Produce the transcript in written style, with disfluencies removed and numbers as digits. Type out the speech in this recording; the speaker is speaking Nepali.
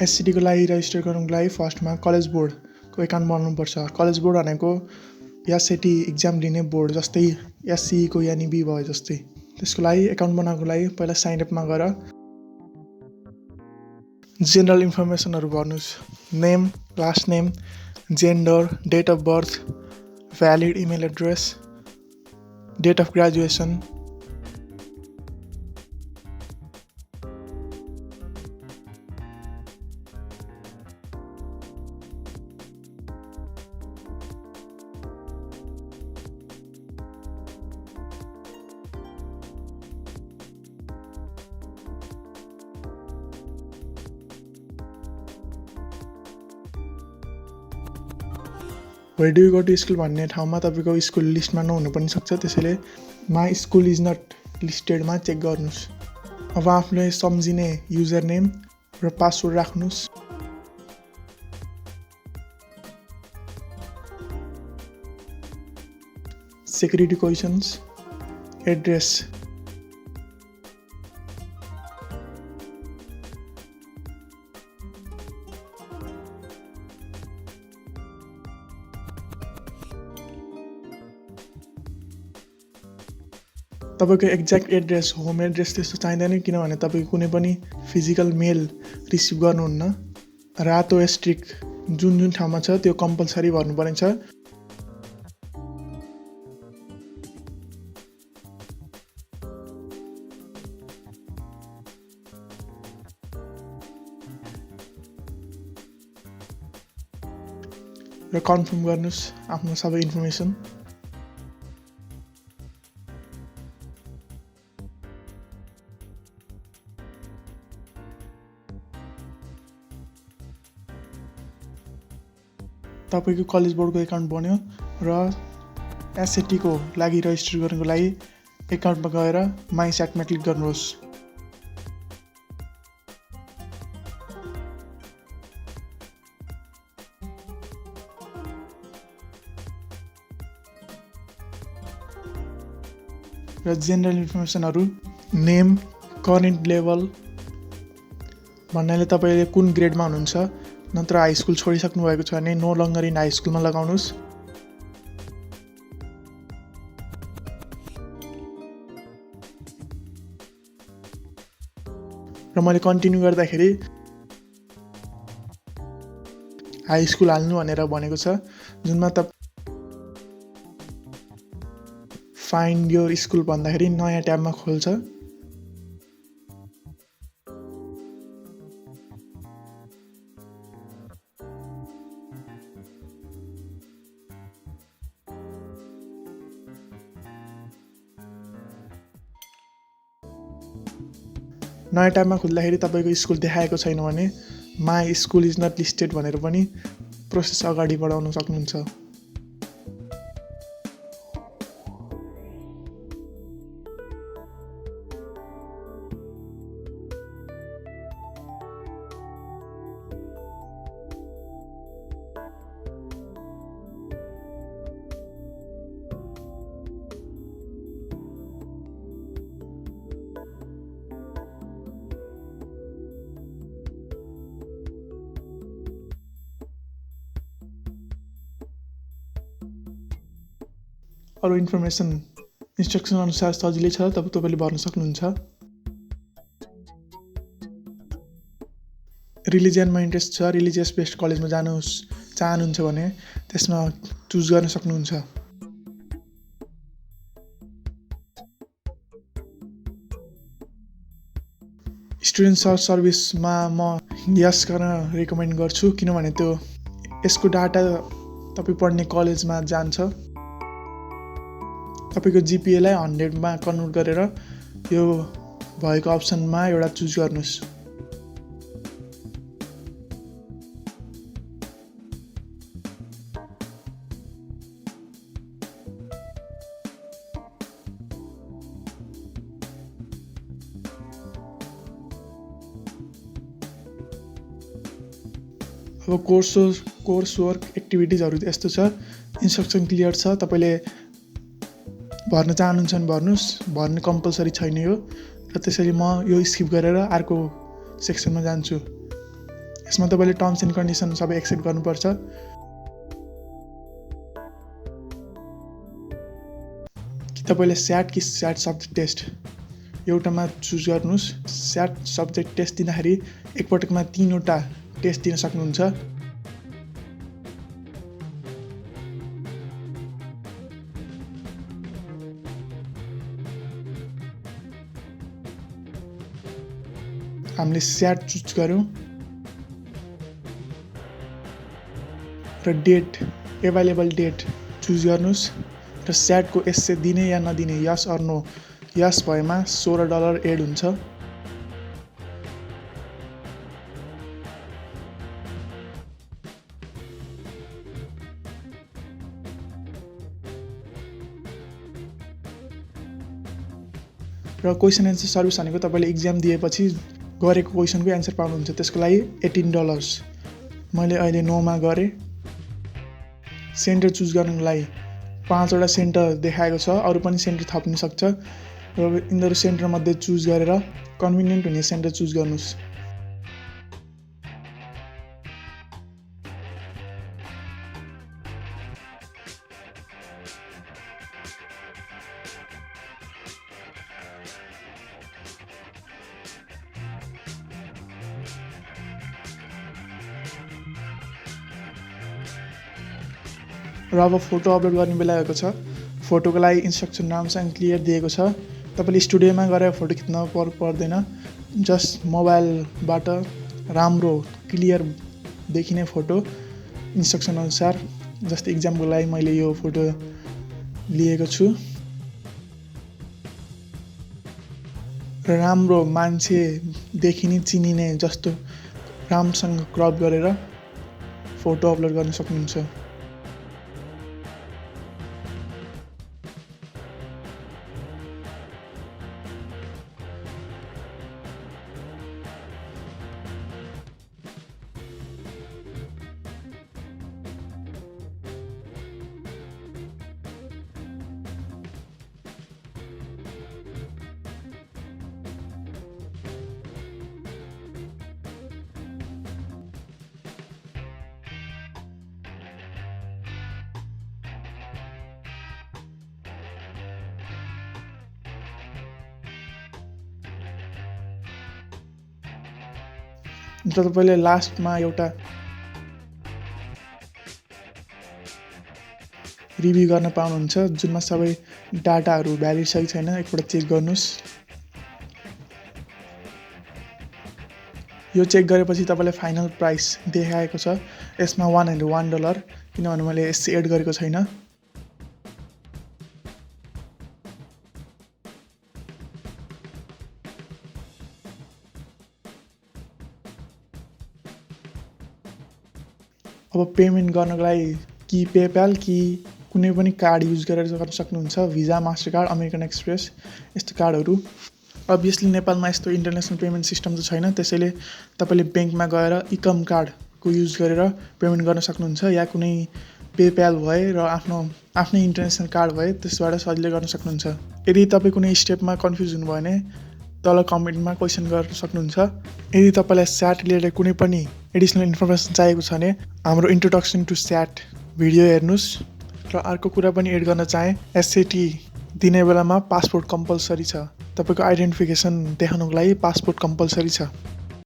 एससीटी को लागि रजिस्टर गर्नुको लागि फर्स्टमा कलेज बोर्डको एकाउन्ट बनाउनुपर्छ। कलेज बोर्ड भनेको एसएटी इक्जाम लिने बोर्ड जस्तै एससी को यानि बी भयो जस्तै। त्यसको लागि एकाउन्ट बनाउनको लागि पहिला साइन अपमा गएर जेनरल इन्फर्मेसनहरू भर्नुहोस्। Name, last name, gender, date of birth, valid email address, date of graduation, where do you go to school भन्ने ठाउँमा तपाईँको स्कुल लिस्टमा नहुनु पनि सक्छ। त्यसैले माई स्कुल इज नट लिस्टेडमा चेक गर्नुहोस्। अब आफूले सम्झिने युजर नेम र पासवर्ड राख्नुहोस्। सेक्युरिटी क्वेसन्स, एड्रेस, तपाईँको एक्ज्याक्ट एड्रेस, होम एड्रेस त्यस्तो चाहिँदैन, किनभने तपाईँको कुनै पनि फिजिकल मेल रिसिभ गर्नुहुन्न। रातो एस्ट्रिक जुन जुन ठाउँमा छ त्यो कम्पलसरी भर्नुपर्ने छ। र कन्फर्म गर्नुहोस् आफ्नो सबै इन्फर्मेसन। तपाईँको कलेज बोर्डको एकाउन्ट बन्यो र एसएटी को लागि रजिस्टर गर्नको लागि एकाउन्टमा गएर माई स्याटमा क्लिक गर्नुहोस्। र जेनरल इन्फर्मेसनहरू नेम, करेन्ट लेभल भन्नाले तपाईँले कुन ग्रेडमा हुनुहुन्छ, नत्र हाई स्कुल छोडिसक्नु भएको छ भने नो लङ्गर इन हाई स्कुलमा लगाउनुहोस्। र मैले कन्टिन्यू गर्दाखेरि हाई स्कुल हाल्नु भनेर भनेको छ, जुनमा त फाइन्ड योर स्कुल भन्दाखेरि नयाँ ट्याबमा खोल्छ। नयाँ ट्याबमा खुल्दाखेरि तपाईँको स्कुल देखाएको छैन भने my school is not listed भनेर पनि प्रोसेस अगाडि बढाउन सक्नुहुन्छ। अरू इन्फर्मेसन इन्स्ट्रक्सन अनुसार सजिलै छ, तब तपाईँले भर्न सक्नुहुन्छ। रिलिजियनमा इन्ट्रेस्ट छ, रिलिजियस बेस्ड कलेजमा चाहनुहुन्छ भने त्यसमा चुज गर्न सक्नुहुन्छ। स्टुडेन्ट सर्भिसमा म यस गर्न रेकमेन्ड गर्छु, किनभने त्यो यसको डाटा तपाईँ पढ्ने कलेजमा जान्छ। तपाईँको जिपिएलाई 100मा कन्भर्ट गरेर यो भएको अप्सनमा एउटा चुज गर्नुहोस्। अब कोर्स वर्क एक्टिभिटिजहरू यस्तो छ, इन्स्ट्रक्सन क्लियर छ। तपाईँले भर्न चाहनुहुन्छ भने भर्नुहोस्, भर्ने कम्पलसरी छैन यो। र त्यसैले म यो स्किप गरेर अर्को सेक्सनमा जान्छु। यसमा तपाईँले टर्म्स एन्ड कन्डिसन सबै एक्सेप्ट गर्नुपर्छ। कि तपाईँले स्याट कि स्याट सब्जेक्ट टेस्ट एउटामा चुज गर्नुहोस्। स्याट सब्जेक्ट टेस्ट दिँदाखेरि एकपटकमा 3वटा टेस्ट दिन सक्नुहुन्छ। हामीले स्याट चुज गऱ्यौँ र डेट एभाइलेबल डेट चुज गर्नुहोस् र स्याटको एस्से दिने या नदिने यस अर नो यस भएमा $16 एड हुन्छ। र क्वेसन एन्सर सर्भिस भनेको तपाईँले इक्जाम दिएपछि गरेको क्वेसनको एन्सर पाउनुहुन्छ। त्यसको लागि $18 मैले अहिले नोमा गरेँ। सेन्टर चुज गर्नुको लागि 5वटा सेन्टर देखाएको छ, अरू पनि सेन्टर थप्न सक्छ र यिनीहरू सेन्टरमध्ये चुज गरेर कन्भिनियन्ट हुने सेन्टर चुज गर्नुहोस्। र अब फोटो अपलोड गर्ने बेला आएको छ। फोटोको लागि इन्स्ट्रक्सन राम्रोसँग क्लियर दिएको छ। तपाईँले स्टुडियोमा गएर फोटो खिच्न पर्दैन। जस्ट मोबाइलबाट राम्रो क्लियर देखिने फोटो इन्स्ट्रक्सन अनुसार, जस्तै इक्जामको लागि मैले यो फोटो लिएको छु र राम्रो मान्छे देखिने चिनिने जस्तो राम्रोसँग क्रप गरेर फोटो अपलोड गर्न सक्नुहुन्छ। र तपाईँले लास्टमा एउटा रिभ्यू गर्न पाउनुहुन्छ जुनमा सबै डाटाहरू भ्यालिड छ कि छैन एकपल्ट चेक गर्नुहोस्। यो चेक गरेपछि तपाईँलाई फाइनल प्राइस देखाएको छ। यसमा $101 किनभने मैले एस्से एड गरेको छैन। अब पेमेन्ट गर्नको लागि कि पेप्याल कि कुनै पनि कार्ड युज गरेर गर्न सक्नुहुन्छ। भिजा, मास्टरकार्ड, अमेरिकन एक्सप्रेस यस्तो कार्डहरू। अभियसली नेपालमा यस्तो इन्टरनेसनल पेमेन्ट सिस्टम त छैन, त्यसैले तपाईँले ब्याङ्कमा गएर इकम कार्डको युज गरेर पेमेन्ट गर्न सक्नुहुन्छ या कुनै पेप्याल भए र आफ्नै इन्टरनेसनल कार्ड भए त्यसबाट सजिलै गर्न सक्नुहुन्छ। यदि तपाईँ कुनै स्टेपमा कन्फ्युज हुनुभयो भने तल कमेन्टमा क्वेसन गर्न सक्नुहुन्छ। यदि तपाईँलाई स्याट रिलेटेड कुनै पनि एडिसनल इन्फर्मेसन चाहिएको छ भने हाम्रो इन्ट्रोडक्सन टु स्याट भिडियो हेर्नुहोस्। र अर्को कुरा पनि एड गर्न चाहेँ, SAT दिने बेलामा पासपोर्ट कम्पलसरी छ। तपाईँको आइडेन्टिफिकेसन देखाउनुको लागि पासपोर्ट कम्पलसरी छ।